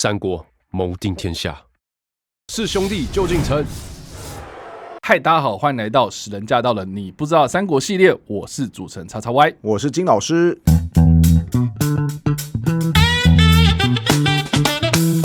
三国谋定天下，是兄弟就进城。嗨，大家好，欢迎来到使人驾到了你不知道三国系列，我是主持人叉叉 Y， 我是金老师。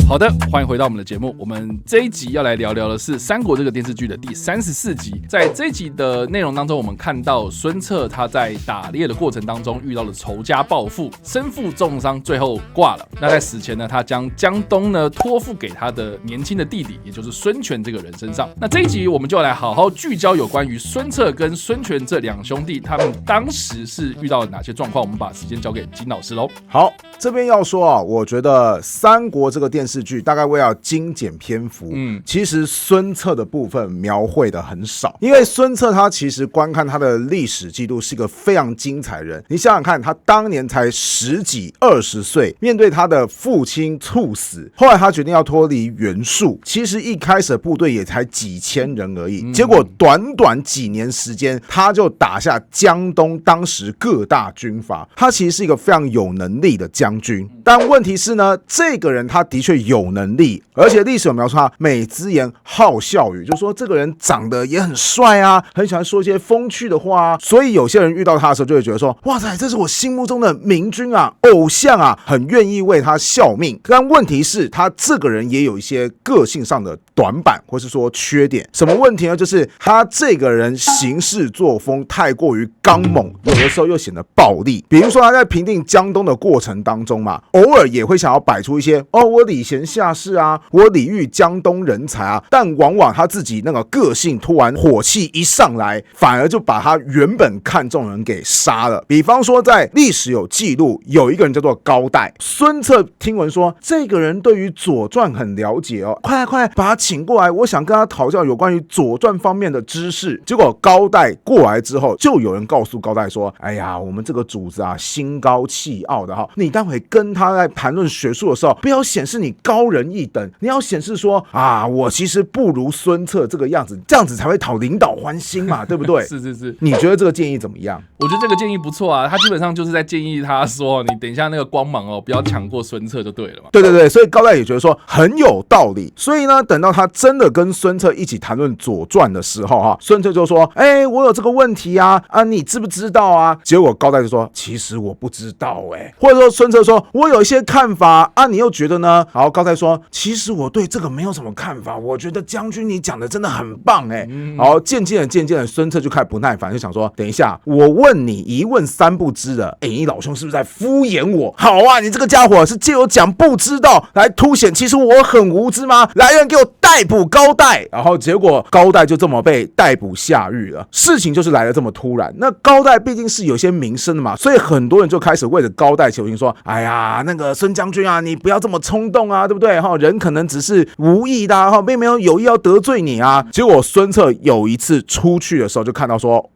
好的，欢迎回到我们的节目。我们这一集要来聊聊的是《三国》这个电视剧的第34集。在这一集的内容当中，我们看到孙策他在打猎的过程当中遇到了仇家报复，身负重伤，最后挂了。那在死前呢，他将江东呢托付给他的年轻的弟弟，也就是孙权这个人身上。那这一集我们就来好好聚焦有关于孙策跟孙权这两兄弟，他们当时是遇到了哪些状况？我们把时间交给金老师喽。好，这边要说啊，我觉得《三国》这个电视剧大概为了精简篇幅，其实孙策的部分描绘的很少，因为孙策他其实观看他的历史记录是一个非常精彩的人。你想想看，他当年才10几20岁，面对他的父亲猝死，后来他决定要脱离袁术，其实一开始的部队也才几千人而已，结果短短几年时间，他就打下江东当时各大军阀，他其实是一个非常有能力的将军。但问题是呢，这个人他的确有能力，而且历史有描述他美姿颜好笑语，就是说这个人长得也很帅啊，很喜欢说一些风趣的话啊，所以有些人遇到他的时候就会觉得说，哇塞，这是我心目中的明君啊，偶像啊，很愿意为他效命。但问题是，他这个人也有一些个性上的短板，或是说缺点。什么问题呢？就是他这个人行事作风太过于刚猛，有的时候又显得暴力。比如说他在平定江东的过程当中嘛，偶尔也会想要摆出一些我礼贤下士啊，我礼遇江东人才啊，但往往他自己那个个性突然火气一上来，反而就把他原本看中的人给杀了。比方说在历史有记录，有一个人叫做高岱，孙策听闻说这个人对于左传很了解哦，快把他请过来，我想跟他讨教有关于左传方面的知识。结果高岱过来之后，就有人告诉高岱说，哎呀，我们这个主子啊心高气傲的哈，你待会跟他在谈论学术的时候，不要显示你高人一等，你要显示说啊，我其实不如孙策这个样子，这样子才会讨领导欢心嘛，对不对？是，你觉得这个建议怎么样？我觉得这个建议不错啊，他基本上就是在建议他说，你等一下那个光芒不要抢过孙策就对了嘛。对，所以高岱也觉得说很有道理。所以呢，等到他真的跟孙策一起谈论左传的时候哈，孙策就说，我有这个问题啊，你知不知道啊？结果高岱就说，其实我不知道或者说孙策说，我有一些看法啊，你又觉得呢？然后高岱说，其实我对这个没有什么看法，我觉得将军你讲的真的很棒然后渐渐的，孙策就开始不耐烦，就想说，等一下，我问你一问三不知的，你老兄是不是在敷衍我？好啊，你这个家伙是借我讲不知道来凸显其实我很无知吗？来人给我逮捕高岱！然后结果高岱就这么被逮捕下狱了。事情就是来得这么突然。那高岱毕竟是有些名声的嘛，所以很多人就开始为了高岱求情，说，哎呀，那个孙将军啊，你不要这么冲动啊，对不对？人可能只是无意的并没有有意要得罪你啊。结果孙策有一次出去的时候，就看到说，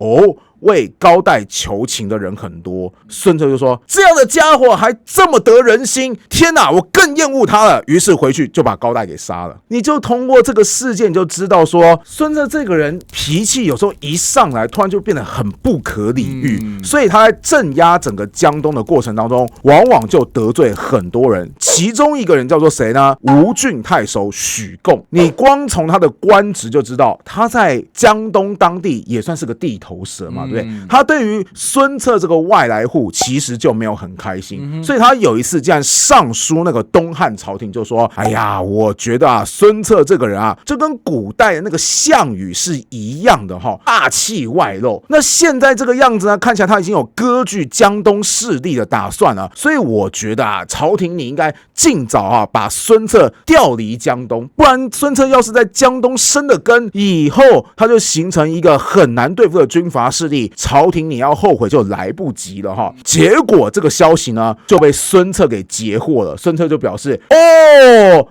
为高岱求情的人很多，孙策就说，这样的家伙还这么得人心，天哪，我更厌恶他了。于是回去就把高岱给杀了。你就通过这个事件就知道说，孙策这个人脾气有时候一上来突然就变得很不可理喻，所以他在镇压整个江东的过程当中，往往就得罪很多人。其中一个人叫做谁呢？吴郡太守许贡。你光从他的官职就知道，他在江东当地也算是个地头蛇嘛，对，他对于孙策这个外来户其实就没有很开心，所以他有一次竟然上书那个东汉朝廷，就说，哎呀，我觉得孙策这个人就跟古代的那个项羽是一样的霸气外露。那现在这个样子呢，看起来他已经有割据江东势力的打算了，所以我觉得朝廷你应该尽早把孙策调离江东，不然孙策要是在江东生了根，以后他就形成一个很难对付的军阀势力，朝廷你要后悔就来不及了结果这个消息呢就被孙策给截获了。孙策就表示，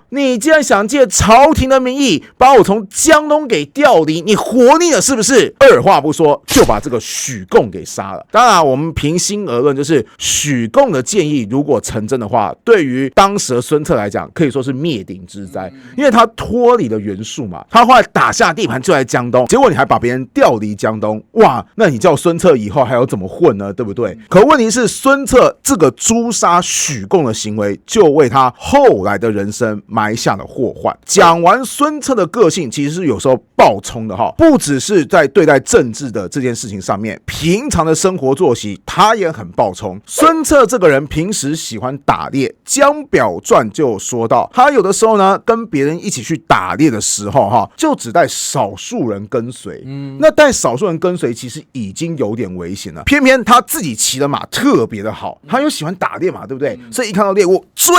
你既然想借朝廷的名义把我从江东给调离，你活腻了是不是？二话不说就把这个许贡给杀了。当然，我们平心而论，就是许贡的建议如果成真的话，对于当时的孙策来讲，可以说是灭顶之灾，因为他脱离了袁术嘛，他后来打下地盘就在江东，结果你还把别人调离江东，哇，那你叫孙策以后还要怎么混呢？对不对？可问题是，孙策这个诛杀许贡的行为，就为他后来的人生埋下了祸患。讲完孙策的个性，其实是有时候暴冲的哈，不只是在对待政治的这件事情上面，平常的生活作息他也很暴冲。孙策这个人平时喜欢打猎，《江表传》就有说到，他有的时候呢跟别人一起去打猎的时候哈，就只带少数人跟随。那带少数人跟随其实已经有点危险了，偏偏他自己骑的马特别的好，他又喜欢打猎嘛，对不对？所以一看到猎物追，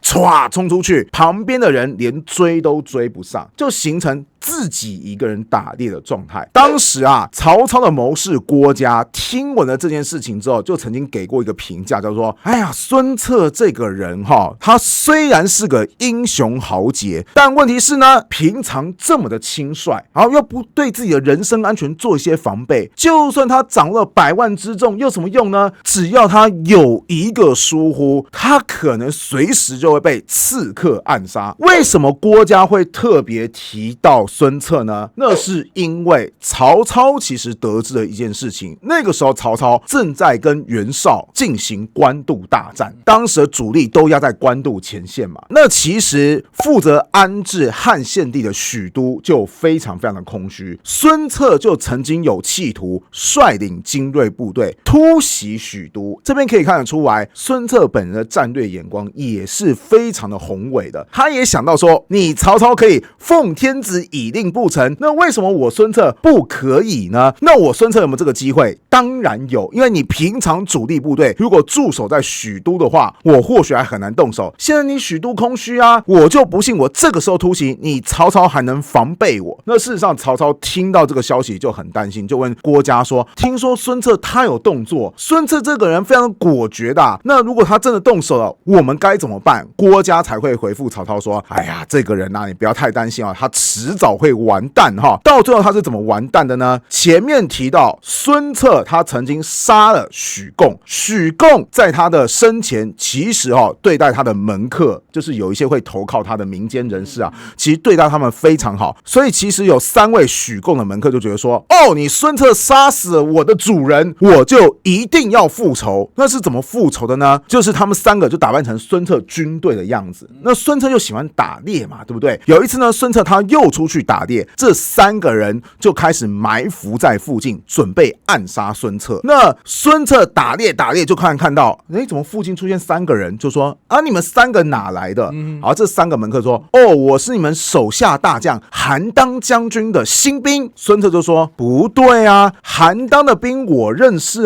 唰冲出去，旁边的人连追都追不上，就形成自己一个人打猎的状态。当时啊，曹操的谋士郭嘉听闻了这件事情之后，就曾经给过一个评价，叫做：哎呀，孙策这个人哈，他虽然是个英雄豪杰，但问题是呢，平常这么的轻率，然后又不对自己的人身安全做一些防备，就算他掌握了100万之众，又什么用呢？只要他有一个疏忽，他可能随时就会被刺客暗杀。为什么郭嘉会特别提到孙策呢？那是因为曹操其实得知了一件事情，那个时候曹操正在跟袁绍进行官渡大战，当时的主力都压在官渡前线嘛。那其实负责安置汉献帝的许都就非常非常的空虚，孙策就曾经有企图率领精锐部队突袭许都。这边可以看得出来，孙策本人的战略眼光也是非常的宏伟的，他也想到说，你曹操可以奉天子以令不成，那为什么我孙策不可以呢？那我孙策有没有这个机会？当然有，因为你平常主力部队如果驻守在许都的话，我或许还很难动手，现在你许都空虚啊，我就不信我这个时候突袭，你曹操还能防备我。那事实上曹操听到这个消息就很担心，就问郭嘉说，听说孙策他有动作，孙策这个人非常的果决的那如果他真的动手了，我们该怎么办？郭嘉才会回复曹操说，哎呀，这个人你不要太担心他迟早会完蛋哈。到最后他是怎么完蛋的呢？前面提到孙策他曾经杀了许贡，许贡在他的生前其实对待他的门客，就是有一些会投靠他的民间人士其实对待他们非常好，所以其实有3位许贡的门客就觉得说，你孙策杀死了我的主人，我就一定要复仇。那是怎么复仇的呢？就是他们3个就打扮成孙策军队的样子。那孙策又喜欢打猎嘛，对不对？有一次呢，孙策他又出去打猎，这3个人就开始埋伏在附近，准备暗杀孙策。那孙策打猎就看到，怎么附近出现3个人，就说你们3个哪来的？这3个门客说，我是你们手下大将韩当将军的新兵。孙策就说，不对啊，韩当的兵我认识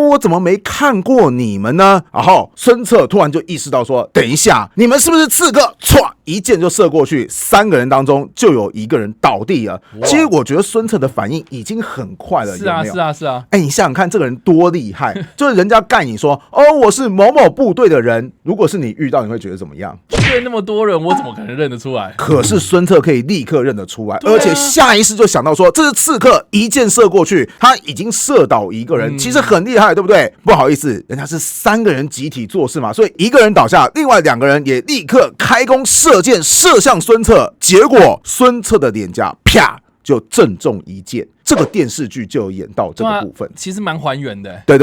我怎么没看过你们呢？然后孙策突然就意识到说，等一下，你们是不是刺客？唰，一箭就射过去，3个人当中就有1个人倒地了。其实我觉得孙策的反应已经很快了，是啊，有没有？是啊。你想想看，这个人多厉害！就是人家盖你说，我是某某部队的人，如果是你遇到，你会觉得怎么样？对，那么多人，我怎么可能认得出来？可是孙策可以立刻认得出来，而且下意识就想到说，这是刺客，一箭射过去，他已经射倒1个人，其实很厉害，对不对？不好意思，人家是3个人集体做事嘛，所以1个人倒下，另外2个人也立刻开弓射箭射向孙策，结果孙策的脸颊啪就正中1箭。这个电视剧就有演到这个部分，其实蛮还原的。对，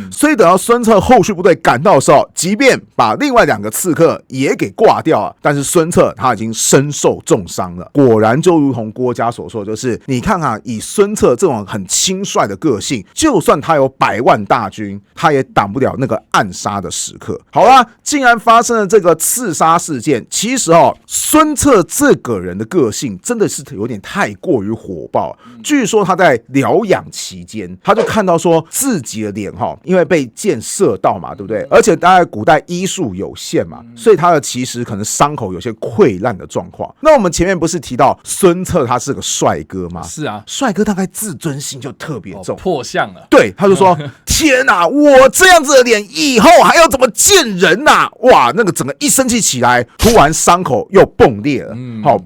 所以等到孙策后续部队赶到的时候，即便把另外2个刺客也给挂掉了，但是孙策他已经身受重伤了。果然就如同郭嘉所说，就是你看以孙策这种很轻率的个性，就算他有100万大军，他也挡不了那个暗杀的时刻。好啦，竟然发生了这个刺杀事件，其实孙策这个人的个性真的是有点太过于火爆。据说他在疗养期间，他就看到说自己的脸因为被箭射到嘛，对不对？而且大概古代医术有限嘛，所以他的其实可能伤口有些溃烂的状况。那我们前面不是提到孙策他是个帅哥吗？是啊，帅哥大概自尊心就特别重，破相了。对，他就说天哪，我这样子的脸以后还要怎么见人啊？哇，那个整个一生气起来，突然伤口又崩裂了。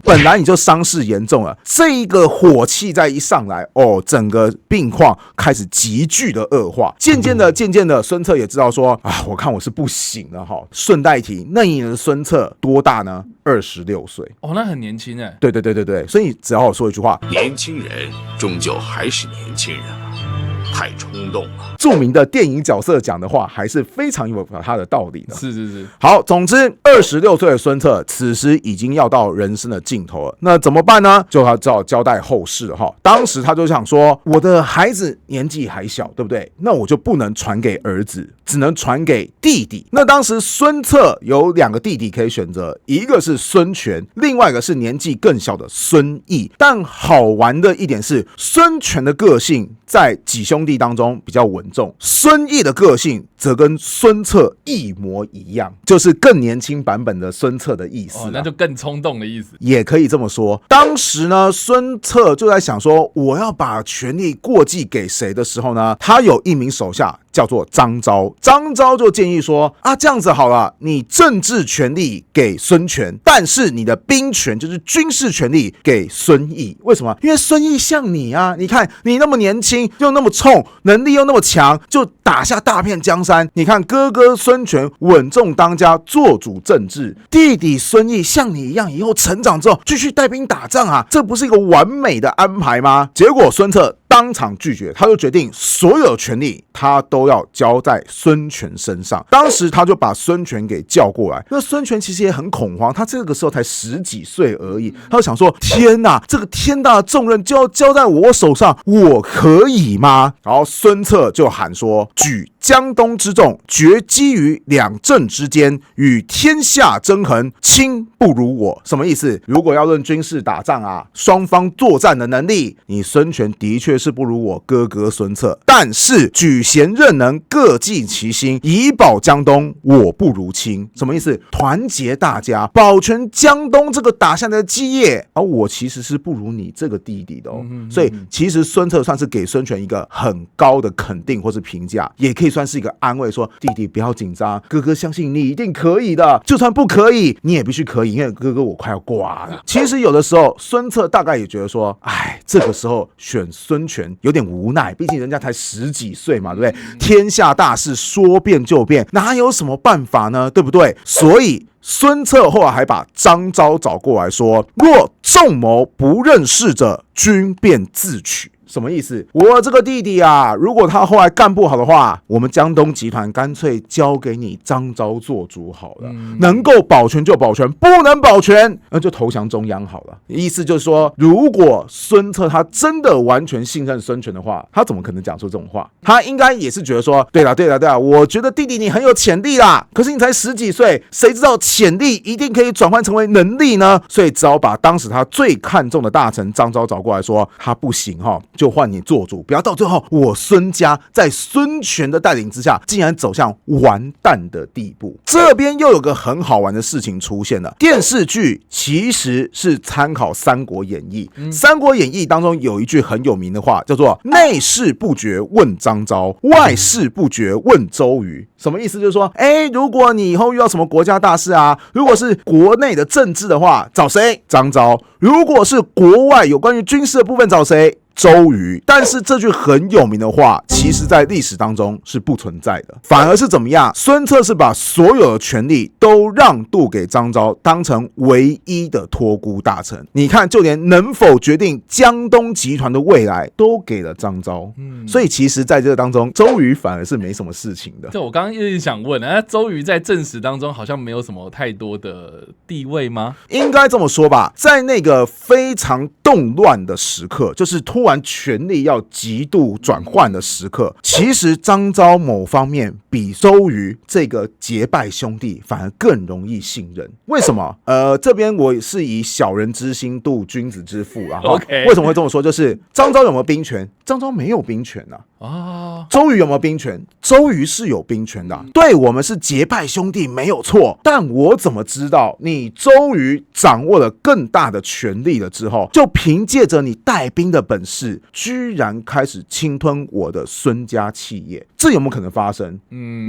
本来你就伤势严重了，这一个火气再一上来，整个病况开始急剧的恶化。渐渐的，孙策也知道说啊，我看我是不行了哈。顺带提，那一年的孙策多大呢？26岁。那很年轻哎。对，所以只要我说一句话，年轻人终究还是年轻人啊，太冲动了。著名的电影角色讲的话还是非常有他的道理的。是。好，总之26岁的孙策此时已经要到人生的尽头了，那怎么办呢？就他只好交代后事了哈。当时他就想说，我的孩子年纪还小，对不对？那我就不能传给儿子，只能传给弟弟。那当时孙策有2个弟弟可以选择，一个是孙权，另外一个是年纪更小的孙毅。但好玩的一点是，孙权的个性在几兄弟当中比较稳重，孙毅的个性则跟孙策一模一样，就是更年轻版本的孙策的意思。那就更冲动的意思，也可以这么说。当时呢，孙策就在想说，我要把权力过继给谁的时候呢，他有一名手下叫做张昭。张昭就建议说啊，这样子好了，你政治权力给孙权，但是你的兵权就是军事权力给孙毅。为什么？因为孙毅像你啊，你看你那么年轻又那么冲，能力又那么强，就打下大片江山。你看哥哥孙权稳重当家，做主政治，弟弟孙毅像你一样，以后成长之后继续带兵打仗啊，这不是一个完美的安排吗？结果孙策当场拒绝，他就决定所有权力他都要交在孙权身上。当时他就把孙权给叫过来，那孙权其实也很恐慌，他这个时候才10几岁而已，他就想说天哪，这个天大的重任就要交在我手上，我可以吗？然后孙策就喊说，举江东之众，决基于两镇之间，与天下争衡，卿不如我。什么意思？如果要论军事打仗啊，双方作战的能力，你孙权的确是不如我哥哥孙策，但是举贤任能，各尽其心，以保江东，我不如卿。什么意思？团结大家，保全江东这个打下来的基业，而我其实是不如你这个弟弟的哦。所以其实孙策算是给孙权一个很高的肯定或是评价，也可以算是一个安慰，说弟弟不要紧张，哥哥相信你一定可以的，就算不可以你也必须可以，因为哥哥我快要挂了。其实有的时候孙策大概也觉得说，哎，这个时候选孙权有点无奈，毕竟人家才10几岁嘛，对不对？天下大事说变就变，哪有什么办法呢？对不对？所以孙策后来还把张昭找过来说，若众谋不任事者，君便自取。什么意思？我这个弟弟啊，如果他后来干不好的话，我们江东集团干脆交给你张昭做主好了，能够保全就保全，不能保全那就投降中央好了。意思就是说，如果孙策他真的完全信任孙权的话，他怎么可能讲出这种话？他应该也是觉得说，对啦，我觉得弟弟你很有潜力啦，可是你才10几岁，谁知道潜力一定可以转换成为能力呢？所以只好把当时他最看重的大臣张昭找过来说，他不行哈，就换你做主，不要到最后我孙家在孙权的带领之下，竟然走向完蛋的地步。这边又有个很好玩的事情出现了，电视剧其实是参考《三国演义》，《三国演义》当中有一句很有名的话，叫做内事不决问张昭，外事不决问周瑜。什么意思？就是说，如果你以后遇到什么国家大事啊，如果是国内的政治的话，找谁？张昭。如果是国外有关于军事的部分，找谁？周瑜。但是这句很有名的话，其实在历史当中是不存在的，反而是怎么样？孙策是把所有的权力都让渡给张昭，当成唯一的托孤大臣。你看，就连能否决定江东集团的未来都给了张昭。所以其实在这个当中，周瑜反而是没什么事情的。就我刚刚一直想问，周瑜在正史当中好像没有什么太多的地位吗？应该这么说吧，在那个非常动乱的时刻，就是突然权力要极度转换的时刻，其实张昭某方面比周瑜这个结拜兄弟反而更容易信任。为什么？这边我是以小人之心度君子之腹啊。Okay. 为什么会这么说？就是张昭有没有兵权？张昭没有兵权啊。周瑜有没有兵权？周瑜是有兵权的。对，我们是结拜兄弟没有错，但我怎么知道你周瑜掌握了更大的权力了之后，就凭借着你带兵的本事，居然开始侵吞我的孙家企业？这有没有可能发生？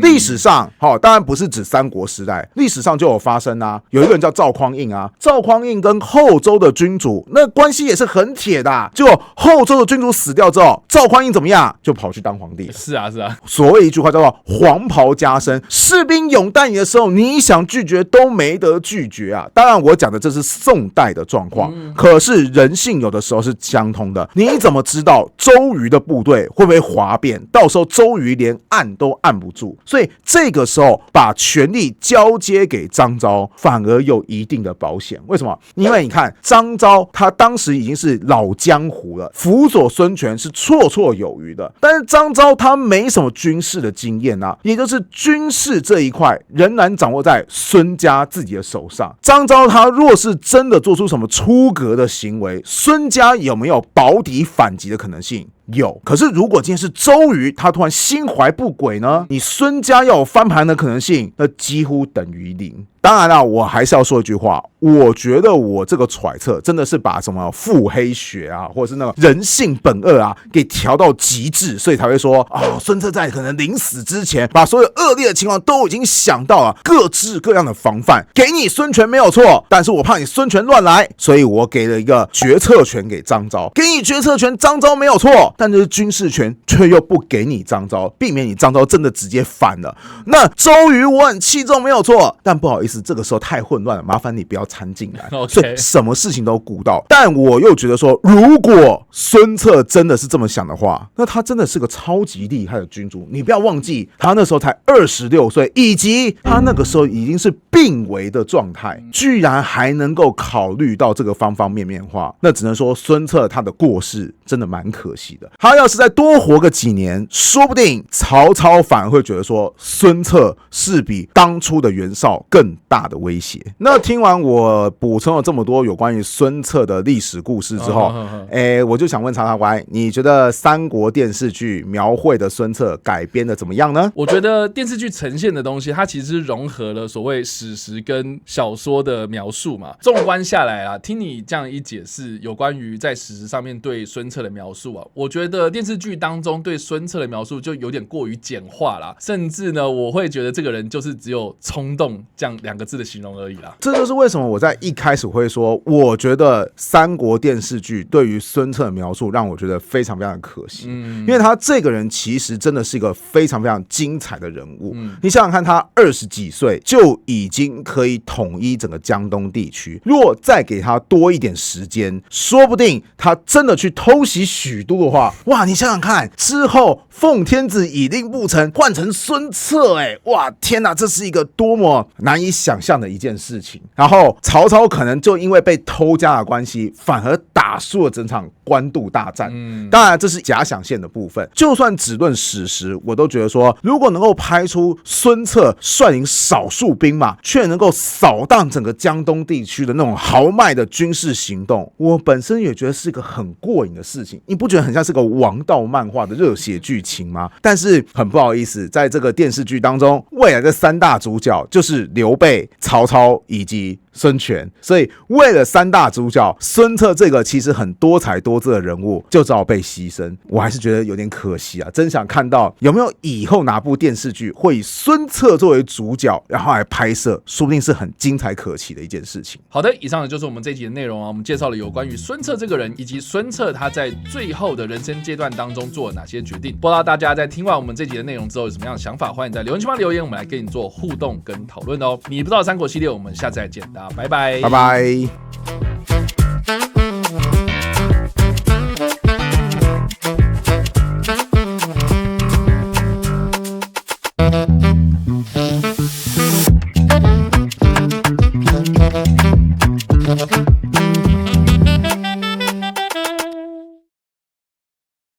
历史上，当然不是指三国时代，历史上就有发生啊。有一个人叫赵匡胤啊，赵匡胤跟后周的君主那关系也是很铁的啊。结果后周的君主死掉之后，赵匡胤怎么样？就跑去当皇帝了。是啊。所谓一句话叫做黄袍加身，士兵拥戴你的时候，你想拒绝都没得拒绝啊。当然我讲的这是宋代的状况，可是人性有的时候是相通的。你怎么知道周瑜的部队会不会哗变？到时候周瑜连按都按不住，所以这个时候把权力交接给张昭，反而有一定的保险。为什么？因为你看张昭他当时已经是老江湖了，辅佐孙权是绰绰有余的，但是张昭他没什么军事的经验啊，也就是军事这一块仍然掌握在孙家自己的手上。张昭他若是真的做出什么出格的行为，孙家有没有保底反击的可能性？有。可是如果今天是周瑜他突然心怀不轨呢，你孙家要有翻盘的可能性，那几乎等于零。当然啦，我还是要说一句话，我觉得我这个揣测真的是把什么腹黑学啊，或者是那个人性本恶啊给调到极致，所以才会说孙策在可能临死之前把所有恶劣的情况都已经想到了，各式各样的防范，给你孙权没有错，但是我怕你孙权乱来，所以我给了一个决策权给张昭，给你决策权，张昭没有错，但是军事权却又不给你张昭，避免你张昭真的直接反了。那周瑜我很器重没有错，但不好意思，这个时候太混乱了，麻烦你不要掺进来。Okay. 所以什么事情都顾到，但我又觉得说，如果孙策真的是这么想的话，那他真的是个超级厉害的君主。你不要忘记，他那时候才26岁，以及他那个时候已经是病危的状态，居然还能够考虑到这个方方面面的话，那只能说孙策他的过世真的蛮可惜的。他要是再多活个几年，说不定曹操反而会觉得说，孙策是比当初的袁绍更大的威胁。那听完我补充了这么多有关于孙策的历史故事之后，我就想问查查乖，你觉得三国电视剧描绘的孙策改编的怎么样呢？我觉得电视剧呈现的东西，它其实融合了所谓史实跟小说的描述嘛。纵观下来啊，听你这样一解释，有关于在史实上面对孙策的描述啊，我觉得电视剧当中对孙策的描述就有点过于简化啦，甚至呢，我会觉得这个人就是只有冲动这样2个字的形容而已啦。这就是为什么我在一开始会说，我觉得三国电视剧对于孙策的描述让我觉得非常非常的可惜，因为他这个人其实真的是一个非常非常精彩的人物。你想想看，他20几岁就已经可以统一整个江东地区，如果再给他多一点时间，说不定他真的去偷袭许都的话，哇，你想想看，之后奉天子以令不臣换成孙策，哇，天哪，这是一个多么难以想象的一件事情。然后曹操可能就因为被偷家的关系，反而打输了整场官渡大战。当然这是假想线的部分，就算只论史实，我都觉得说，如果能够拍出孙策率领少数兵马，却能够扫荡整个江东地区的那种豪迈的军事行动，我本身也觉得是一个很过瘾的事情。你不觉得很像是个王道漫画的热血剧情吗？但是很不好意思，在这个电视剧当中，未来的3大主角就是刘备、曹操以及孙权，所以为了3大主角，孙策这个其实很多才多姿的人物就只好被牺牲，我还是觉得有点可惜啊！真想看到有没有以后哪部电视剧会以孙策作为主角，然后来拍摄，说不定是很精彩可期的一件事情。好的，以上呢就是我们这一集的内容啊。我们介绍了有关于孙策这个人，以及孙策他在最后的人生阶段当中做了哪些决定。不知道大家在听完我们这集的内容之后有什么样的想法，欢迎在留言区留言，我们来跟你做互动跟讨论哦。你不知道三国系列，我们下次再见，大家拜拜，拜拜。